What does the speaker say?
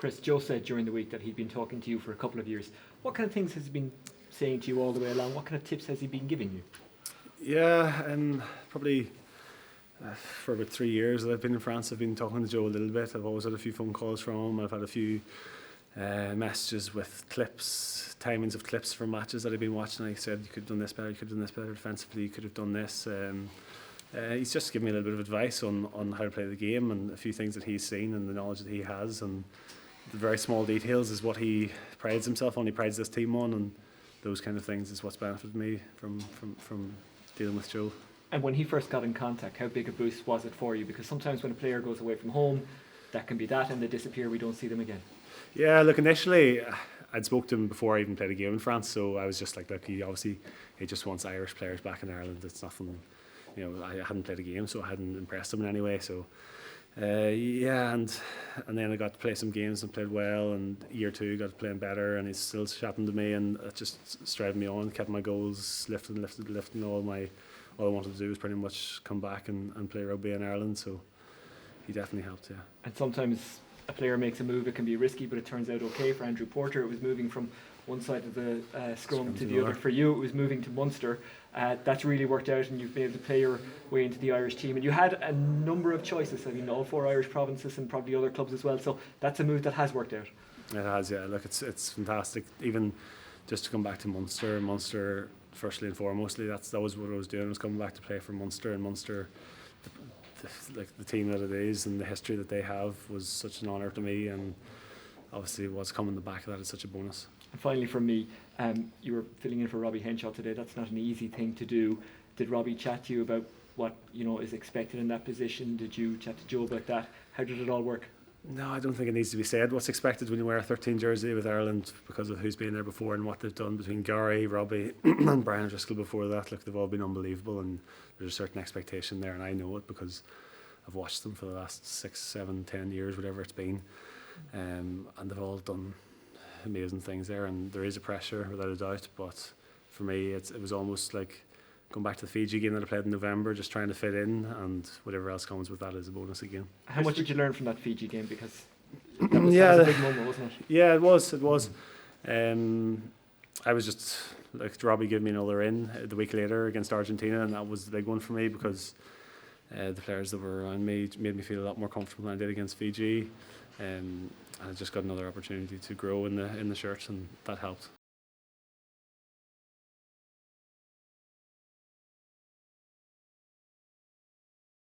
Chris, Joe said during the week that he'd been talking to you for a couple of years. What kind of things has he been saying to you all the way along? What kind of tips has he been giving you? Yeah, probably for about 3 years that I've been in France, I've been talking to Joe a little bit. I've always had a few phone calls from him. I've had a few messages with clips, timings of clips from matches that I've been watching. He said, you could have done this better, you could have done this better defensively, you could have done this. He's just given me a little bit of advice on how to play the game, and a few things that he's seen and the knowledge that he has, and the very small details is what he prides himself on, he prides this team on, and those kind of things is what's benefited me from dealing with Joe. And when he first got in contact, how big a boost was it for you? Because sometimes when a player goes away from home, that can be that, and they disappear, we don't see them again. Yeah, look, initially I'd spoke to him before I even played a game in France, so I was just like, look, he just wants Irish players back in Ireland. It's nothing, I hadn't played a game, so I hadn't impressed him in any way. So and then I got to play some games and played well, and year 2 got to playing better, and he's still chatting to me, and it just strived me on, kept my goals lifting. All I wanted to do was pretty much come back and play rugby in Ireland, so he definitely helped, yeah. And sometimes a player makes a move, it can be risky, but it turns out okay. For Andrew Porter, it was moving from one side of the scrum to the other. For you, it was moving to Munster. That's really worked out, and you've been able to play your way into the Irish team. And you had a number of choices. I mean, all 4 Irish provinces and probably other clubs as well. So that's a move that has worked out. It has, yeah. Look, it's fantastic. Even just to come back to Munster, firstly and foremostly, that was what I was doing. I was coming back to play for Munster, and Munster, the team that it is and the history that they have, was such an honour to me, and obviously what's coming in the back of that is such a bonus. And finally from me, you were filling in for Robbie Henshaw today. That's not an easy thing to do. Did Robbie chat to you about what is expected in that position? Did you chat to Joe about that? How did it all work? No, I don't think it needs to be said what's expected when you wear a 13 jersey with Ireland, because of who's been there before and what they've done between Gary, Robbie and Brian Driscoll before that. Look, they've all been unbelievable, and there's a certain expectation there, and I know it because I've watched them for the last 6, 7, 10 years, whatever it's been, and they've all done amazing things there, and there is a pressure without a doubt. But for me, it was almost like going back to the Fiji game that I played in November, just trying to fit in, and whatever else comes with that is a bonus again. How much did you learn from that Fiji game? Because that was a big moment, wasn't it? Yeah, it was. I was just like, Robbie gave me another in the week later against Argentina, and that was the big one for me, because the players that were around me made me feel a lot more comfortable than I did against Fiji, and I just got another opportunity to grow in the shirt, and that helped.